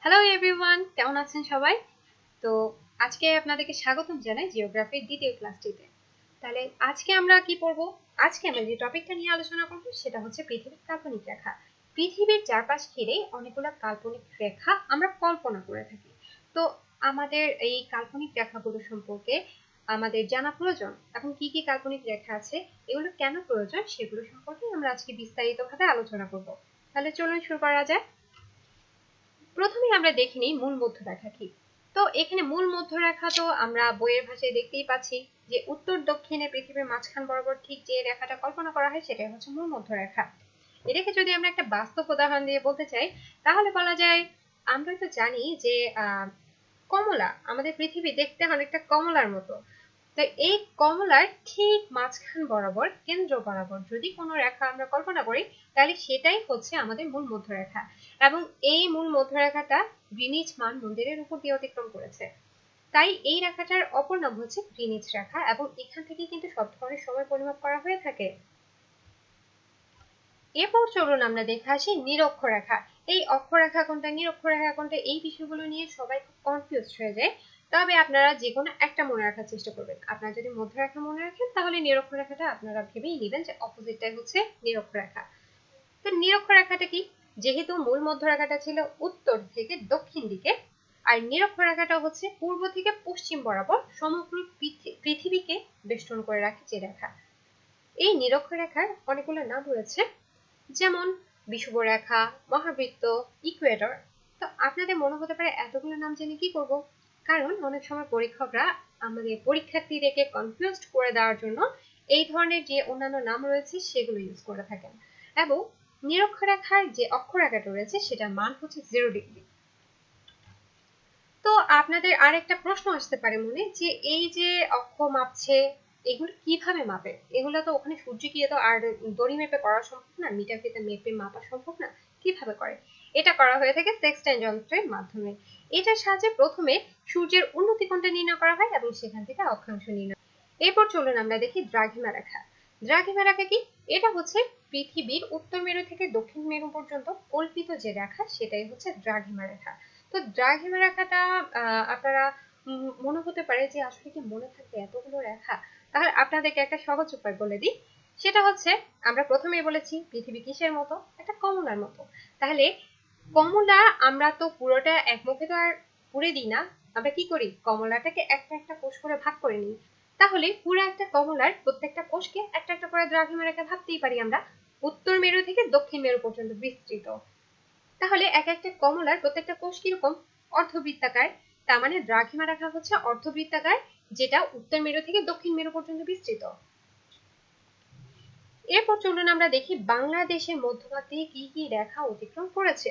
Hello everyone, কেমন আছেন সবাই? তো আজকে আপনাদেরকে স্বাগতম জানাই জিওগ্রাফির দ্বিতীয় ক্লাসটিতে। তাহলে আজকে আমরা কি পড়বো? আজকে আমরা যে টপিকটা নিয়ে আলোচনা করব সেটা হচ্ছে পৃথিবীর কাল্পনিক রেখা। পৃথিবীর চারপাশ ঘিরে অনেকগুলো কাল্পনিক রেখা আমরা কল্পনা করে থাকি। তো আমাদের এই কাল্পনিক রেখাগুলো সম্পর্কে আমাদের জানা প্রয়োজন এবং কি কি কাল্পনিক রেখা আছে, এগুলো কেন প্রয়োজন সেগুলো সম্পর্কে আমরা আজকে বিস্তারিতভাবে আলোচনা করব। তাহলে চলুন শুরু করা যায়। প্রথমে আমরা দেখে নিই মূল মধ্যরেখা কি। তো এখানে মূল মধ্যরেখা তো আমরা বইয়ের ভাষায় দেখতেই পাচ্ছি যে উত্তর দক্ষিণে পৃথিবীর মাঝখান বরাবর ঠিক যে রেখাটা কল্পনা করা হয় সেটাই হচ্ছে মূল মধ্যরেখা। এটাকে যদি আমরা একটা বাস্তব উদাহরণ দিয়ে বলতে চাই তাহলে বলা যায়, আমরা তো জানি যে কমলা, আমাদের পৃথিবী দেখতে অনেকটা কমলার মতো। তো এই কমলার ঠিক মাঝখান বরাবর, কেন্দ্র বরাবর যদি কোনো রেখা আমরা কল্পনা করি তাহলে সেটাই হচ্ছে আমাদের মূল মধ্যরেখা। এবং এই মূল মধ্যরেখাটা গ্রিনিচ মান মন্দিরের উপর দিয়ে অতিক্রম করেছে। তাই এই রেখাটার অপর নাম হচ্ছে গ্রিনিচ রেখা এবং এখান থেকে কিন্তু সব ধরনের সময় পরিমাপ করা হয়ে থাকে। এরপর চলুন আমরা দেখে আসি নিরক্ষরেখা। এই অক্ষরেখা কোনটা, নিরক্ষরেখা কোনটা, এই বিষয়গুলো নিয়ে সবাই খুব কনফিউজ হয়ে যায়। তবে আপনারা যে কোনো একটা মনে রাখার চেষ্টা করবেন। আপনারা যদি মধ্যরেখা মনে রাখেন তাহলে নিরক্ষরেখাটা আপনারা ভেবেই নেবেন যে অপোজিটটাই হচ্ছে নিরক্ষরেখা। তো নিরক্ষরেখাটা কি? যেহেতু মূল মধ্যরেখাটা ছিল উত্তর থেকে দক্ষিণ দিকে, আর নিরক্ষরেখাটা হচ্ছে পূর্ব থেকে পশ্চিম বরাবর সমগ্র পৃথিবীকে বেষ্টন করে রাখে যে রেখা। এই নিরক্ষরেখার অনেকগুলো নাম রয়েছে, যেমন বিষুবরেখা, মহাবৃত্ত, ইকুয়েটর। তো আপনাদের মনে হতে পারে এতগুলো নাম জেনে কি করব? কারণ অনেক সময় পরীক্ষকরা আমাদের পরীক্ষার্থীদেরকে কনফিউজড করে দেওয়ার জন্য এই ধরনের যে অন্যান্য নাম রয়েছে সেগুলো ইউজ করে থাকেন। এবং নিরক্ষরেখার যে অক্ষরেখাটা রয়েছে সেটার মান হচ্ছে 0 ডিগ্রি। তো আপনাদের আরেকটা প্রশ্ন আসতে পারে মনে, যে এই যে অক্ষ মাপছে এগুলো কিভাবে মাপে? এগুলো তো ওখানে সূর্য গিয়ে তো আর দড়ি মেপে করা সম্ভব না, মিটার ফিতে মেপে মাপা সম্ভব না। কিভাবে করে? এটা করা হয়ে থাকে সেক্সটাইল যন্ত্রের মাধ্যমে। এটার সাহায্যে প্রথমে সূর্যের উন্নতি কোণটা নির্ণয় করা হয় এবং সেখান থেকে অক্ষাংশ নির্ণয়। এরপর চলুন আমরা দেখি দ্রাঘিমা রেখা। দ্রাঘিমা রেখা কি? এটা হচ্ছে পৃথিবীর উত্তর মেরু থেকে দক্ষিণ মেরু পর্যন্ত কল্পিত যে রেখা সেটাই হচ্ছে দ্রাঘিমা রেখা। তো দ্রাঘিমা রেখাটা আপনারা মনে হতে পারে যে আসলে কি মনে থাকবে এতগুলো রেখা? তাহলে আপনাদেরকে একটা সহজ উপায় বলে দিই। সেটা হচ্ছে, আমরা প্রথমেই বলেছি পৃথিবী কিসের মতো? একটা কমলার মতো। তাহলে কমলা আমরা তো পুরোটা এক মুখে তো আর পুড়ে দিই না। আমরা কি করি? কমলাটাকে একটা একটা কোষ করে ভাগ করে নিই। তাহলে পুরো একটা কমলার প্রত্যেকটা কোষকে একটা একটা করে দ্রাঘিমা রেখা ভাবতেই পারি আমরা, উত্তর মেরু থেকে দক্ষিণ মেরু পর্যন্ত বিস্তৃত। তাহলে এক একটা কমলার প্রত্যেকটা কোষ কিরকম? অর্ধবৃত্তাকার। তার মানে দ্রাঘিমা রেখা হচ্ছে অর্ধবৃত্তাকার, যেটা উত্তর মেরু থেকে দক্ষিণ মেরু পর্যন্ত বিস্তৃত। এরপর চলুন আমরা দেখি বাংলাদেশের মধ্যভাগ দিয়ে কি কি রেখা অতিক্রম করেছে।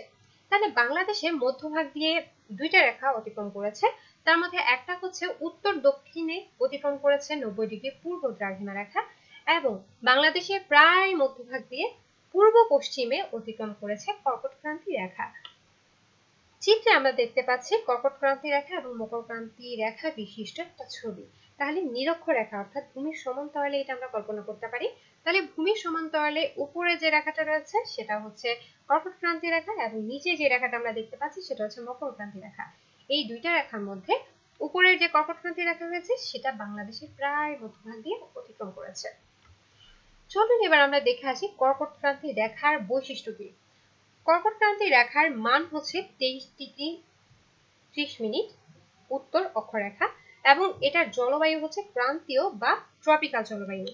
তাহলে বাংলাদেশের মধ্যভাগ দিয়ে দুইটা রেখা অতিক্রম করেছে। তার মধ্যে একটা হচ্ছে উত্তর দক্ষিণে অতিক্রম করেছে 90 ডিগ্রি পূর্ব দ্রাঘিমা রেখা, এবং বাংলাদেশের প্রায় মধ্যভাগ দিয়ে পূর্ব পশ্চিমে অতিক্রম করেছে কর্কটক্রান্তি রেখা। চিত্রে আমরা দেখতে পাচ্ছি কর্কটক্রান্তি রেখা এবং মকরক্রান্তি রেখা বিশিষ্ট একটা ছবি। তাহলে নিরক্ষরেখা অর্থাৎ ভূমির সমান্তরালে এটা আমরা কল্পনা করতে পারি। তাহলে ভূমির সমান্তরালে উপরে যে রেখাটা রয়েছে সেটা হচ্ছে কর্কটক্রান্তি রেখা এবং নিচে যে রেখাটা আমরা দেখতে পাচ্ছি সেটা হচ্ছে মকরক্রান্তি রেখা। এই দুইটা রেখার মধ্যে উপরের যে কর্কটক্রান্তি রেখা রয়েছে সেটা বাংলাদেশের প্রায় মধ্যভাগ দিয়ে অতিক্রম করেছে। চলুন এবার আমরা দেখে আসি কর্কটক্রান্তি রেখার বৈশিষ্ট্য কি। কর্কটক্রান্তি রেখার মান হচ্ছে 23 ডিগ্রি 30 মিনিট উত্তর অক্ষরেখা, এবং এটার জলবায়ু হচ্ছে ক্রান্তীয় বা ট্রপিক্যাল জলবায়ু।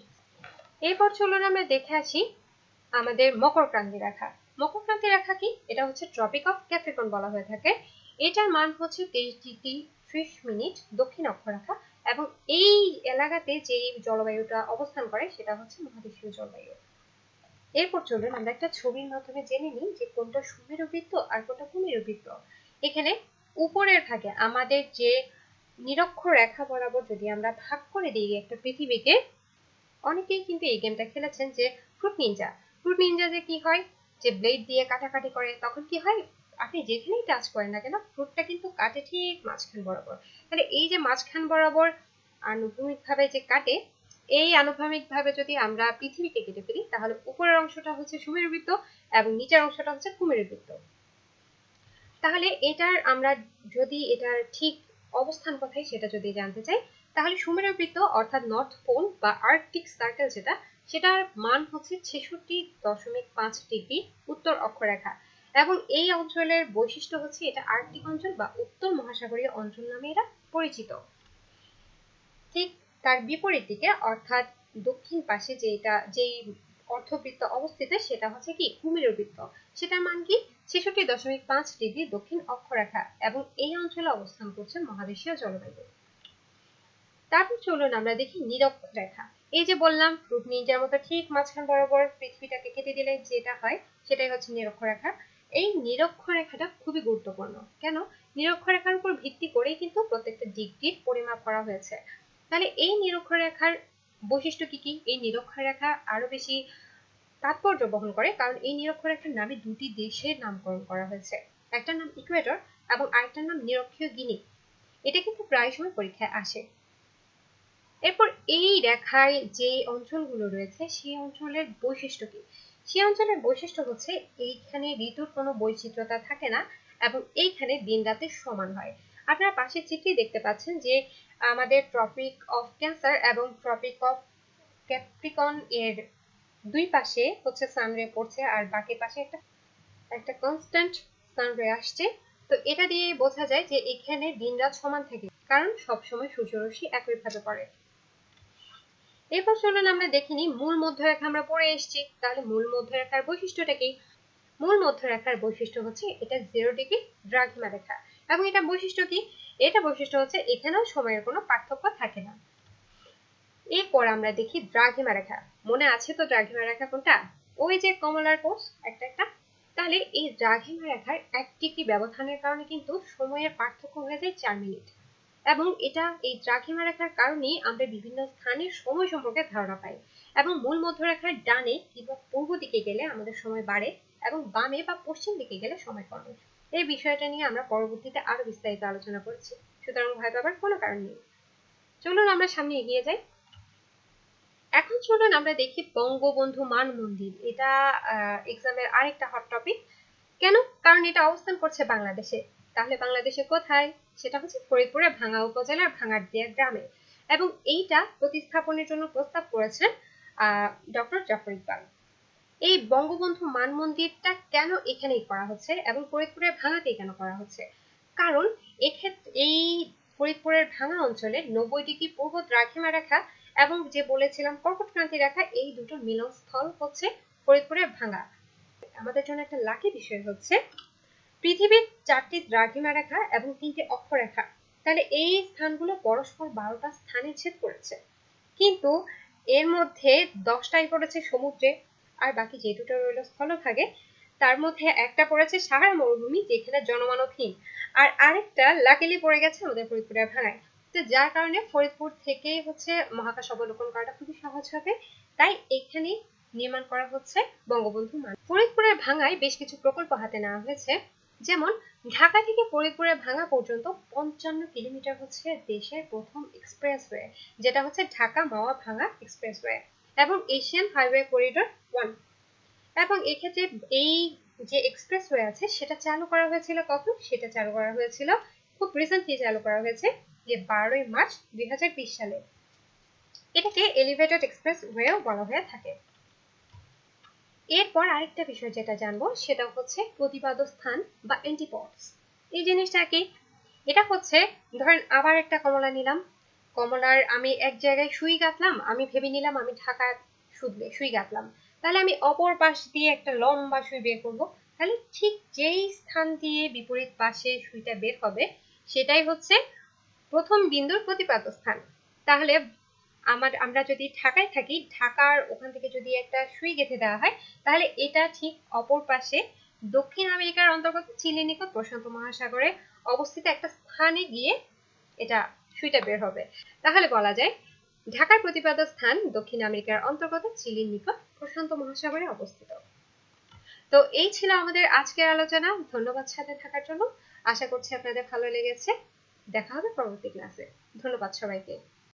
এরপর চলুন আমরা দেখে আসি আমাদের মকরক্রান্তি রেখা। মকরক্রান্তি রেখা কি? এটা হচ্ছে ট্রপিক অফ ক্যাপ্রিকন বলা হয়ে থাকে। এটার মান হচ্ছে 23 ডিগ্রি 30 মিনিট দক্ষিণ অক্ষরেখা, এবং এই এলাকাতে যে জলবায়ুটা অবস্থান করে সেটা হচ্ছে মহাদেশীয় জলবায়ু। এরপর চলুন আমরা একটা ছবির মাধ্যমে জেনে নিই যে কোনটা সুমেরু বৃত্ত আর কোনটা ভূমিরু বৃত্ত। এখানে উপরের ভাগে আমাদের যে নিরক্ষর রেখা বরাবর যদি আমরা ভাগ করে দিই একটা পৃথিবীকে, অনেকেই কিন্তু এই গেমটা খেলেছেন যে ফ্রুট নিনজা। ফ্রুট নিনজা যে কি হয়, যে ব্লেড দিয়ে কাটাকাটি করে তখন কি হয়, আপনি যেখানেই টাচ করেন না কেন ফ্রুটটা কিন্তু কাটে ঠিক মাঝখান বরাবর। তাহলে এই যে মাঝখান বরাবর আনুভূমিকভাবে যে কাটে, এই আনুভূমিকভাবে যদি আমরা পৃথিবীকে কেটে ফেলি তাহলে উপরের অংশটা হচ্ছে সুমেরু বৃত্ত এবং নিচের অংশটা হচ্ছে কুমেরু বৃত্ত। তাহলে এটার আমরা যদি এটার ঠিক অবস্থান কোথায় সেটা যদি জানতে চাই, তাহলে সুমেরু বৃত্ত অর্থাৎ নর্থ পোল বা আর্কটিক সার্কেল সেটার মান হচ্ছে 66.5 ডিগ্রি উত্তর অক্ষরেখা, এবং এই অঞ্চলের বৈশিষ্ট্য হচ্ছে এটা আর্কটিক অঞ্চল বা উত্তর মহাসাগরীয় অঞ্চল নামে এটা পরিচিত। ঠিক তার বিপরীত দিকে অর্থাৎ দক্ষিণ পাশে যেই অর্ধবৃত্ত অবস্থিত সেটা হচ্ছে কি কুমেরু বৃত্ত, সেটার মান কি 66.5 ডিগ্রি দক্ষিণ অক্ষরেখা, এবং এই অঞ্চলে অবস্থান করছে মহাদেশীয় জলবায়ু। তারপর চলুন আমরা দেখি নিরক্ষরেখা। এই যে বললাম ফ্রুট নিনজার মতো ঠিক মাঝখান বরাবর পৃথিবীটাকে কেটে দিলে যেটা হয় সেটাই হচ্ছে নিরক্ষরেখা। এই নিরক্ষরেখাটা খুবই গুরুত্বপূর্ণ। কেন? নিরক্ষরেখার উপর ভিত্তি করেই কিন্তু প্রত্যেকটা ডিগ্রির পরিমাপ করা হয়েছে। তাহলে এই নিরক্ষরেখার বৈশিষ্ট্য কি কি? এই নিরক্ষরেখা আরো বেশি তাৎপর্য বহন করে কারণ এই নিরক্ষরেখার নামে দুটি দেশের নামকরণ করা হয়েছে, একটার নাম ইকুয়েডর এবং আরেকটার নাম নিরক্ষীয় গিনি। এটা কিন্তু প্রায় সময় পরীক্ষায় আসে। এরপর এই রেখায় যে অঞ্চলগুলো রয়েছে সেই অঞ্চলের বৈশিষ্ট্য কি? সেই অঞ্চলের বৈশিষ্ট্য হচ্ছে এইখানে ঋতুর কোনো বৈচিত্র্যতা থাকে না এবং এইখানে দিন রাতের সমান হয়। আপনারা পাশের চিত্রে দেখতে পাচ্ছেন যে আমাদের ট্রপিক অফ ক্যান্সার এবং ট্রপিক অফ ক্যাপ্রিকন এর দুই পাশে হচ্ছে সানরে পড়ছে আর বাকি পাশে একটা কনস্ট্যান্ট সানরে আসছে। তো এটা দিয়ে বোঝা যায় যে এখানে দিন রাত সমান থাকে কারণ সবসময় সূর্যরশ্মি একইভাবে পড়ে। এরপর চলুন আমরা দেখিনি মূল মধ্যরেখা আমরা পড়ে এসেছি, তাহলে মূল মধ্যরেখার বৈশিষ্ট্যটা কি? মূল মধ্যরেখার বৈশিষ্ট্য হচ্ছে এটা 0 ডিগ্রি দ্রাঘিমা রেখা, এবং এটা বৈশিষ্ট্য কি? এটা বৈশিষ্ট্য হচ্ছে এখানেও সময়ের কোনো পার্থক্য থাকে না। এরপর আমরা দেখি দ্রাঘিমা রেখা। মনে আছে তো দ্রাঘিমা রেখা কোনটা? ওই যে কমলার কোষ একটা একটা। তাহলে এই দ্রাঘিমা রেখার 1 ডিগ্রি ব্যবধানের কারণে কিন্তু সময়ের পার্থক্য হয়ে যায় 4 মিনিট, এবং এটা এই দ্রাঘিমা রেখার কারণেই আমরা বিভিন্ন স্থানের সময় সম্পর্কে ধারণা পাই। এবং মূল মধ্যরেখার ডানে কিংবা পূর্ব দিকে গেলে আমাদের সময় বাড়ে এবং বামে বা পশ্চিম দিকে গেলে সময় কমে। এই বিষয়টা নিয়ে আমরা পরবর্তীতে আরো বিস্তারিত আলোচনা করেছি, সুতরাং ভয় পাবার কোনো কারণ নেই। চলুন আমরা সামনে এগিয়ে যাই। এখন চলুন আমরা দেখি বঙ্গবন্ধু মান মন্দির। এটা এক্সামের আরেকটা হট টপিক। কেন? কারণ এটা অবস্থান করছে বাংলাদেশে। তাহলে বাংলাদেশে কোথায়? সেটা হচ্ছে ফরিদপুরের ভাঙ্গা উপজেলার ভাঙ্গারদিয়া গ্রামে, এবং এইটা প্রতিস্থাপনের জন্য প্রস্তাব করেছেন ডক্টর জাফর ইকবাল। এই বঙ্গবন্ধু মান মন্দিরটা কেন এখানেই করা হচ্ছে এবং ফরিদপুরের ভাঙ্গাতেই কেন করা হচ্ছে? কারণ এক্ষেত্রে এই ফরিদপুরের ভাঙ্গা অঞ্চলে 90 ডিগ্রি পূর্ব দ্রাঘিমা রেখা এবং যে বলেছিলাম কর্কট ক্রান্তি রেখা, এই দুটো মিলনস্থল হচ্ছে ফরিদপুরের ভাঙ্গা। আমাদের জন্য একটা লাকি বিষয় হচ্ছে পৃথিবীর 4টি দ্রাঘিমা রেখা এবং 3টি অক্ষরেখা, তাহলে এই স্থানগুলো পরস্পর 12টা স্থানে ছেদ করেছে, কিন্তু এর মধ্যে 10টাই পড়েছে সমুদ্রে আর বাকি যে দুটো রইল স্থলভাগে, তার মধ্যে একটা পড়েছে সাহারা মরুভূমি যেখানে জনমানবহীন, আর আরেকটা লাকিলি পড়ে গেছে আমাদের ফরিদপুরের ভাঙায়। তো যার কারণে ফরিদপুর থেকে হচ্ছে মহাকাশ অবলোকন করাটা খুবই সহজ হবে, তাই এখানে নির্মাণ করা হচ্ছে বঙ্গবন্ধু মান। ফরিদপুরের ভাঙায় বেশ কিছু প্রকল্প হাতে নেওয়া হয়েছে, যেমন ঢাকা থেকে ফরিদপুরের ভাঙা পর্যন্ত 55 কিলোমিটার হচ্ছে দেশের প্রথম এক্সপ্রেসওয়ে, যেটা হচ্ছে ঢাকা মাওয়া ভাঙা এক্সপ্রেসওয়ে এবং এশিয়ান হাইওয়ে করিডোর 1। এবং এক্ষেত্রে এই যে এক্সপ্রেসওয়ে আছে সেটা চালু করা হয়েছিল কখন? সেটা চালু করা হয়েছিল খুব রিসেন্টলি, চালু করা হয়েছে যে 12ই মার্চ 2020 সালে। এটাকে এলিভেটেড এক্সপ্রেসওয়েও বলা হয়ে থাকে। এরপর আরেকটা বিষয় যেটা জানবো সেটা হচ্ছে প্রতিপাদ্য স্থান বা অ্যান্টিপডস। এই জিনিসটা কি? এটা হচ্ছে ধরেন আবার একটা কমলা নিলাম, কমলার আমি এক জায়গায় সুই গাঁথলাম, আমি ভেবে নিলাম আমি ঢাকার সুই গাঁথলাম, তাহলে আমি অপর পাশ দিয়ে একটা লম্বা সুই বের করবো, তাহলে ঠিক যেই স্থান দিয়ে বিপরীত পাশে সুইটা বের হবে সেটাই হচ্ছে প্রথম বিন্দুর প্রতিপাদ্য স্থান। তাহলে আমরা যদি ঢাকায় থাকি, ঢাকার ওখান থেকে যদি একটা সুই গেঁথে দেওয়া হয়, তাহলে এটা ঠিক অপর পাশে দক্ষিণ আমেরিকার অন্তর্গত চিলি নিকট প্রশান্ত মহাসাগরে অবস্থিত একটা স্থানে গিয়ে এটা সুইটা বের হবে। তাহলে বলা যায় ঢাকার প্রতিপাদ্য স্থান দক্ষিণ আমেরিকার অন্তর্গত চিলির নিকট প্রশান্ত মহাসাগরে অবস্থিত। তো এই ছিল আমাদের আজকের আলোচনা। ধন্যবাদ সাথে থাকার জন্য। আশা করছি আপনাদের ভালো লেগেছে। দেখা হবে পরবর্তী ক্লাসে। ধন্যবাদ সবাইকে।